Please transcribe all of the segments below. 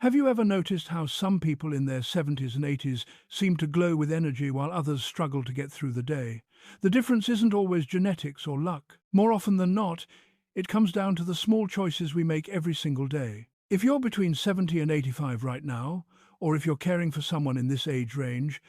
Have you ever noticed how some people in their 70s and 80s seem to glow with energy while others struggle to get through the day? The difference isn't always genetics or luck. More often than not, it comes down to the small choices we make every single day. If you're between 70 and 85 right now, or if you're caring for someone in this age range,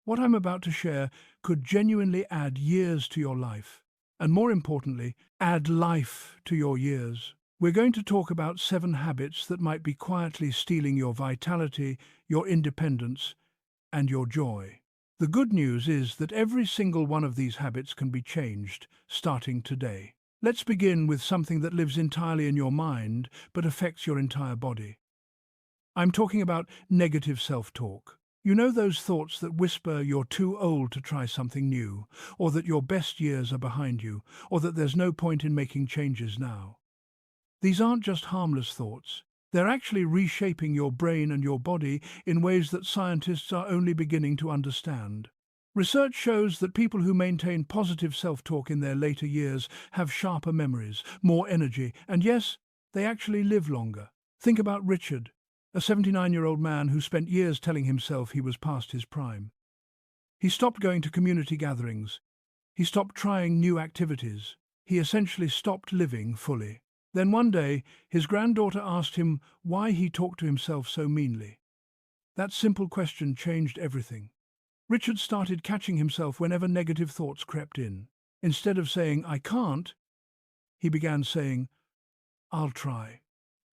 what I'm about to share could genuinely add years to your life. And more importantly, add life to your years. We're going to talk about 7 habits that might be quietly stealing your vitality, your independence, and your joy. The good news is that every single one of these habits can be changed, starting today. Let's begin with something that lives entirely in your mind, but affects your entire body. I'm talking about negative self-talk. You know those thoughts that whisper you're too old to try something new, or that your best years are behind you, or that there's no point in making changes now. These aren't just harmless thoughts. They're actually reshaping your brain and your body in ways that scientists are only beginning to understand. Research shows that people who maintain positive self-talk in their later years have sharper memories, more energy, and yes, they actually live longer. Think about Richard, a 79-year-old man who spent years telling himself he was past his prime. He stopped going to community gatherings. He stopped trying new activities. He essentially stopped living fully. Then one day, his granddaughter asked him why he talked to himself so meanly. That simple question changed everything. Richard started catching himself whenever negative thoughts crept in. Instead of saying, "I can't," he began saying, "I'll try."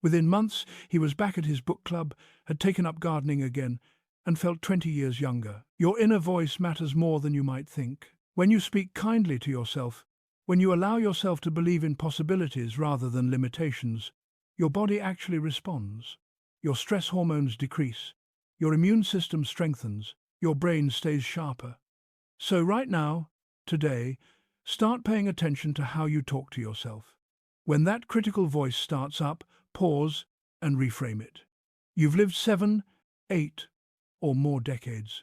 Within months, he was back at his book club, had taken up gardening again, and felt 20 years younger. Your inner voice matters more than you might think. When you speak kindly to yourself, when you allow yourself to believe in possibilities rather than limitations, your body actually responds. Your stress hormones decrease, your immune system strengthens, your brain stays sharper. So right now, today, start paying attention to how you talk to yourself. When that critical voice starts up, pause and reframe it. You've lived 7, 8, or more decades.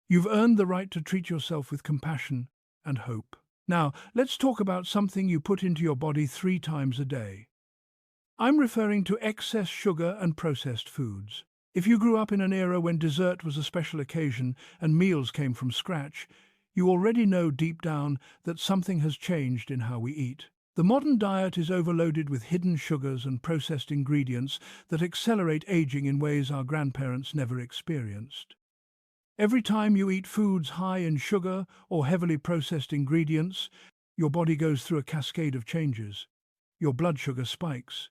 You've earned the right to treat yourself with compassion and hope. Now, let's talk about something you put into your body 3 times a day. I'm referring to excess sugar and processed foods. If you grew up in an era when dessert was a special occasion and meals came from scratch, you already know deep down that something has changed in how we eat. The modern diet is overloaded with hidden sugars and processed ingredients that accelerate aging in ways our grandparents never experienced. Every time you eat foods high in sugar or heavily processed ingredients, your body goes through a cascade of changes. Your blood sugar spikes.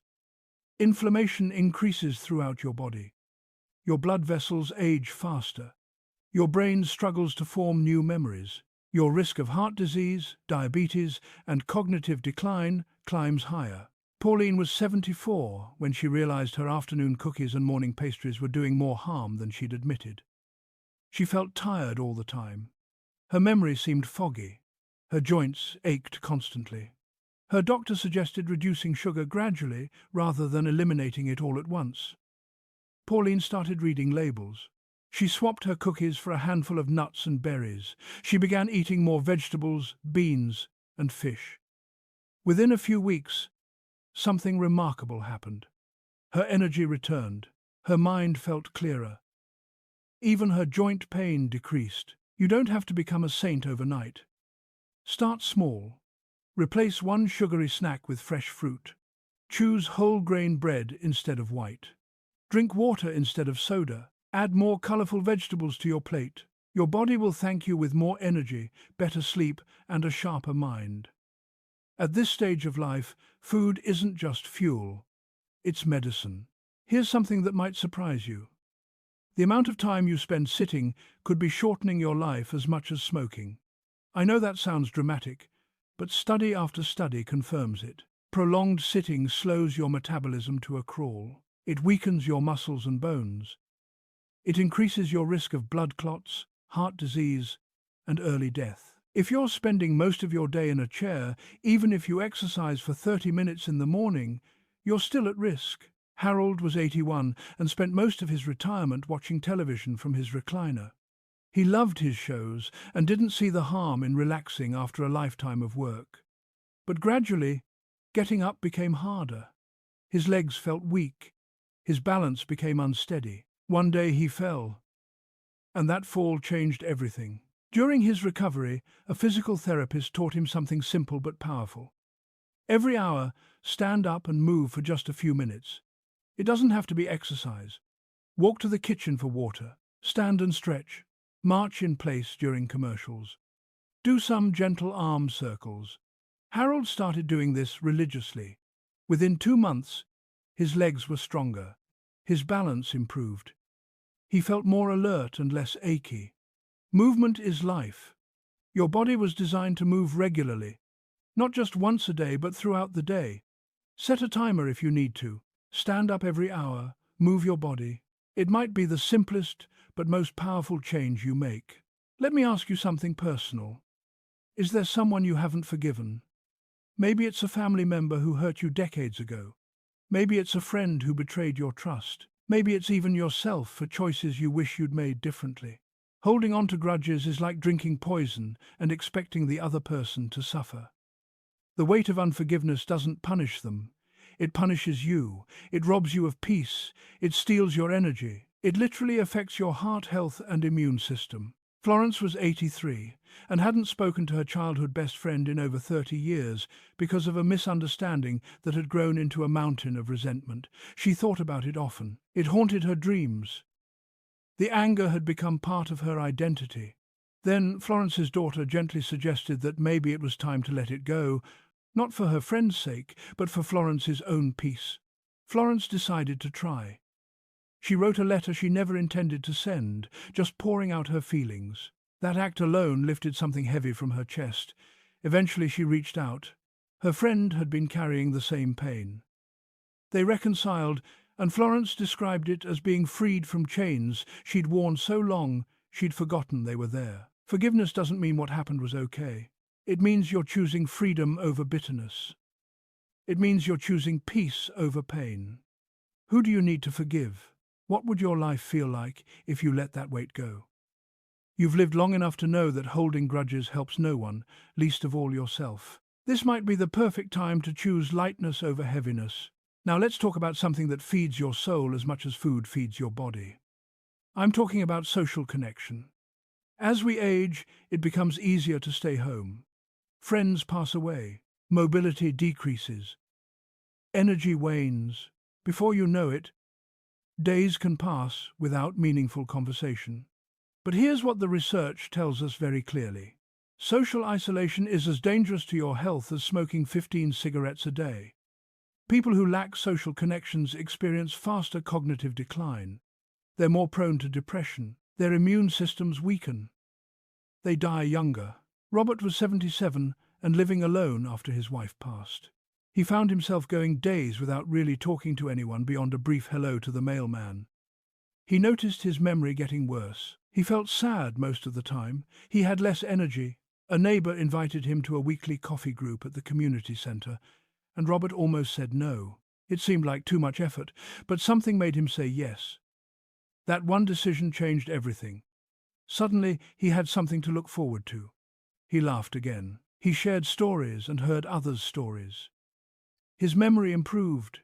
Inflammation increases throughout your body. Your blood vessels age faster. Your brain struggles to form new memories. Your risk of heart disease, diabetes, and cognitive decline climbs higher. Pauline was 74 when she realized her afternoon cookies and morning pastries were doing more harm than she'd admitted. She felt tired all the time. Her memory seemed foggy. Her joints ached constantly. Her doctor suggested reducing sugar gradually rather than eliminating it all at once. Pauline started reading labels. She swapped her cookies for a handful of nuts and berries. She began eating more vegetables, beans, and fish. Within a few weeks, something remarkable happened. Her energy returned. Her mind felt clearer. Even her joint pain decreased. You don't have to become a saint overnight. Start small. Replace one sugary snack with fresh fruit. Choose whole grain bread instead of white. Drink water instead of soda. Add more colorful vegetables to your plate. Your body will thank you with more energy, better sleep, and a sharper mind. At this stage of life, food isn't just fuel, it's medicine. Here's something that might surprise you. The amount of time you spend sitting could be shortening your life as much as smoking. I know that sounds dramatic, but study after study confirms it. Prolonged sitting slows your metabolism to a crawl. It weakens your muscles and bones. It increases your risk of blood clots, heart disease, and early death. If you're spending most of your day in a chair, even if you exercise for 30 minutes in the morning, you're still at risk. Harold was 81 and spent most of his retirement watching television from his recliner. He loved his shows and didn't see the harm in relaxing after a lifetime of work. But gradually, getting up became harder. His legs felt weak. His balance became unsteady. One day he fell, and that fall changed everything. During his recovery, a physical therapist taught him something simple but powerful. Every hour, stand up and move for just a few minutes. It doesn't have to be exercise. Walk to the kitchen for water. Stand and stretch. March in place during commercials. Do some gentle arm circles. Harold started doing this religiously. Within 2 months, his legs were stronger. His balance improved. He felt more alert and less achy. Movement is life. Your body was designed to move regularly, not just once a day, but throughout the day. Set a timer if you need to. Stand up every hour. Move your body. It might be the simplest but most powerful change you make. Let me ask you something personal. Is there someone you haven't forgiven? Maybe it's a family member who hurt you decades ago. Maybe it's a friend who betrayed your trust. Maybe it's even yourself for choices you wish you'd made differently. Holding on to grudges is like drinking poison and expecting the other person to suffer. The weight of unforgiveness doesn't punish them. It punishes you. It robs you of peace. It steals your energy. It literally affects your heart health and immune system. Florence was 83 and hadn't spoken to her childhood best friend in over 30 years because of a misunderstanding that had grown into a mountain of resentment. She thought about it often. It haunted her dreams. The anger had become part of her identity. Then Florence's daughter gently suggested that maybe it was time to let it go, not for her friend's sake, but for Florence's own peace. Florence decided to try. She wrote a letter she never intended to send, just pouring out her feelings. That act alone lifted something heavy from her chest. Eventually she reached out. Her friend had been carrying the same pain. They reconciled, and Florence described it as being freed from chains she'd worn so long she'd forgotten they were there. Forgiveness doesn't mean what happened was okay. It means you're choosing freedom over bitterness. It means you're choosing peace over pain. Who do you need to forgive? What would your life feel like if you let that weight go? You've lived long enough to know that holding grudges helps no one, least of all yourself. This might be the perfect time to choose lightness over heaviness. Now let's talk about something that feeds your soul as much as food feeds your body. I'm talking about social connection. As we age, it becomes easier to stay home. Friends pass away. Mobility decreases. Energy wanes. Before you know it, days can pass without meaningful conversation. But here's what the research tells us very clearly. Social isolation is as dangerous to your health as smoking 15 cigarettes a day. People who lack social connections experience faster cognitive decline. They're more prone to depression. Their immune systems weaken. They die younger. Robert was 77 and living alone after his wife passed. He found himself going days without really talking to anyone beyond a brief hello to the mailman. He noticed his memory getting worse. He felt sad most of the time. He had less energy. A neighbor invited him to a weekly coffee group at the community center, and Robert almost said no. It seemed like too much effort, but something made him say yes. That one decision changed everything. Suddenly, he had something to look forward to. He laughed again. He shared stories and heard others' stories. His memory improved.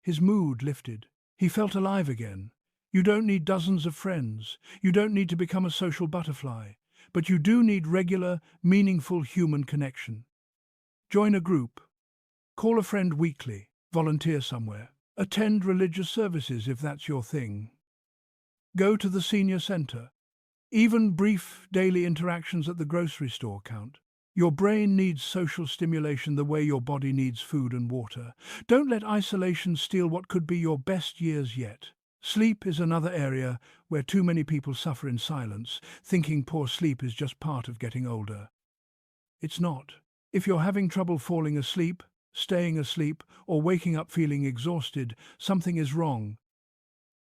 His mood lifted. He felt alive again. You don't need dozens of friends. You don't need to become a social butterfly. But you do need regular, meaningful human connection. Join a group. Call a friend weekly. Volunteer somewhere. Attend religious services if that's your thing. Go to the senior center. Even brief daily interactions at the grocery store count. Your brain needs social stimulation the way your body needs food and water. Don't let isolation steal what could be your best years yet. Sleep is another area where too many people suffer in silence, thinking poor sleep is just part of getting older. It's not. If you're having trouble falling asleep, staying asleep, or waking up feeling exhausted, something is wrong,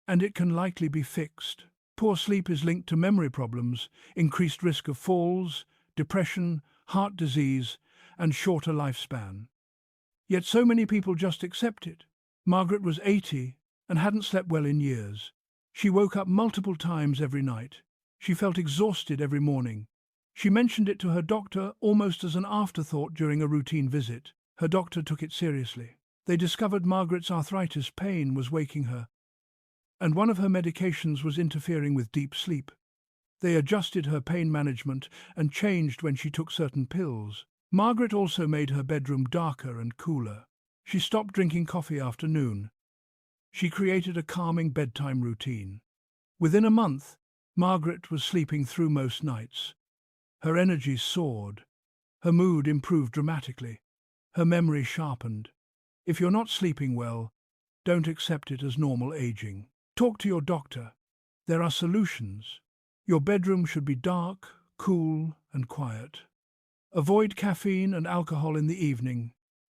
and it can likely be fixed. Poor sleep is linked to memory problems, increased risk of falls, depression, heart disease, and shorter lifespan. Yet so many people just accept it. Margaret was 80 and hadn't slept well in years. She woke up multiple times every night. She felt exhausted every morning. She mentioned it to her doctor almost as an afterthought during a routine visit. Her doctor took it seriously. They discovered Margaret's arthritis pain was waking her. and one of her medications was interfering with deep sleep. They adjusted her pain management and changed when she took certain pills. Margaret also made her bedroom darker and cooler. She stopped drinking coffee after noon. She created a calming bedtime routine. Within a month, Margaret was sleeping through most nights. Her energy soared. Her mood improved dramatically. Her memory sharpened. If you're not sleeping well, don't accept it as normal aging. Talk to your doctor. There are solutions. Your bedroom should be dark, cool, and quiet. Avoid caffeine and alcohol in the evening.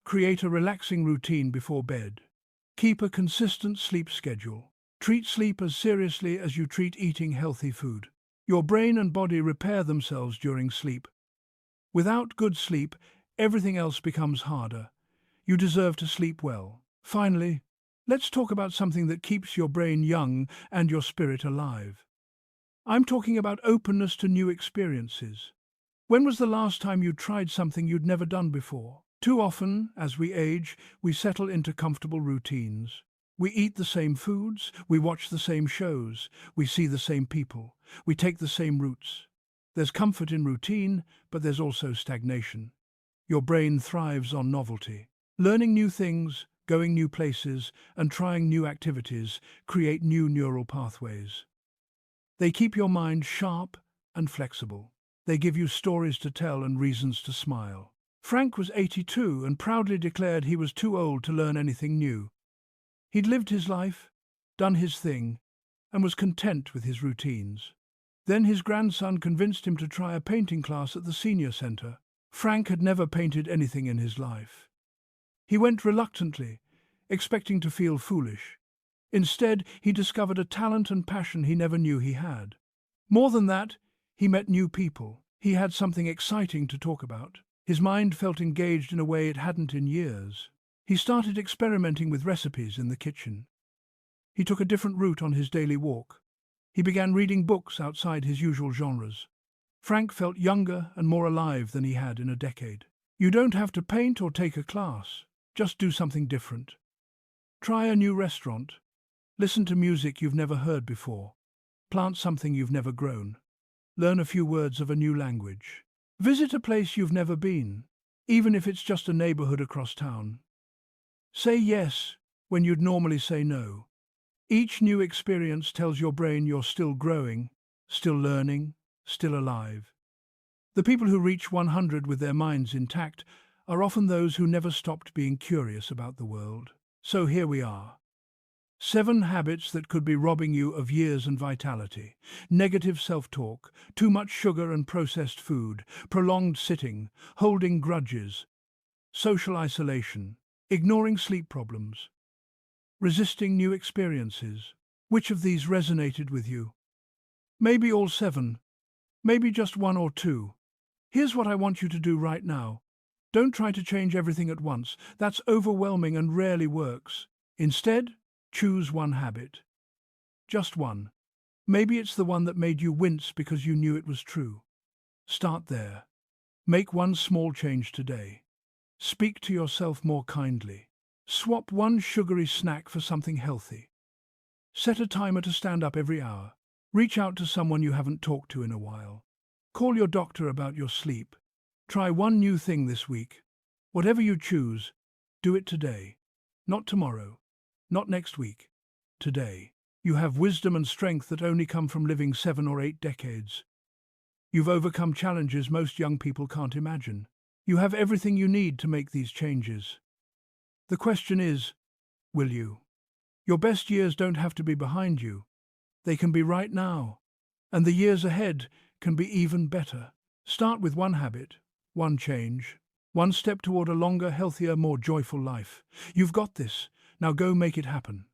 Create a relaxing routine before bed. Keep a consistent sleep schedule. Treat sleep as seriously as you treat eating healthy food. Your brain and body repair themselves during sleep. Without good sleep, everything else becomes harder. You deserve to sleep well. Finally, let's talk about something that keeps your brain young and your spirit alive. I'm talking about openness to new experiences. When was the last time you tried something you'd never done before? Too often, as we age, we settle into comfortable routines. We eat the same foods, we watch the same shows, we see the same people, we take the same routes. There's comfort in routine, but there's also stagnation. Your brain thrives on novelty. Learning new things, going new places, and trying new activities create new neural pathways. They keep your mind sharp and flexible. They give you stories to tell and reasons to smile. Frank was 82 and proudly declared he was too old to learn anything new. He'd lived his life, done his thing, and was content with his routines. Then his grandson convinced him to try a painting class at the senior centre. Frank had never painted anything in his life. He went reluctantly, expecting to feel foolish. Instead, he discovered a talent and passion he never knew he had. More than that, he met new people. He had something exciting to talk about. His mind felt engaged in a way it hadn't in years. He started experimenting with recipes in the kitchen. He took a different route on his daily walk. He began reading books outside his usual genres. Frank felt younger and more alive than he had in a decade. You don't have to paint or take a class. Just do something different. Try a new restaurant. Listen to music you've never heard before. Plant something you've never grown. Learn a few words of a new language. Visit a place you've never been, even if it's just a neighborhood across town. Say yes when you'd normally say no. Each new experience tells your brain you're still growing, still learning, still alive. The people who reach 100 with their minds intact are often those who never stopped being curious about the world. So here we are. 7 habits that could be robbing you of years and vitality. Negative self-talk, too much sugar and processed food, prolonged sitting, holding grudges, social isolation, ignoring sleep problems, resisting new experiences. Which of these resonated with you? Maybe all 7, maybe just 1 or 2. Here's what I want you to do right now. Don't try to change everything at once. That's overwhelming and rarely works. Instead, choose one habit. Just one. Maybe it's the one that made you wince because you knew it was true. Start there. Make one small change today. Speak to yourself more kindly. Swap one sugary snack for something healthy. Set a timer to stand up every hour. Reach out to someone you haven't talked to in a while. Call your doctor about your sleep. Try one new thing this week. Whatever you choose, do it today. Not tomorrow. Not next week. Today. You have wisdom and strength that only come from living 7 or 8 decades. You've overcome challenges most young people can't imagine. You have everything you need to make these changes. The question is, will you? Your best years don't have to be behind you. They can be right now. And the years ahead can be even better. Start with one habit, one change, one step toward a longer, healthier, more joyful life. You've got this. Now go make it happen.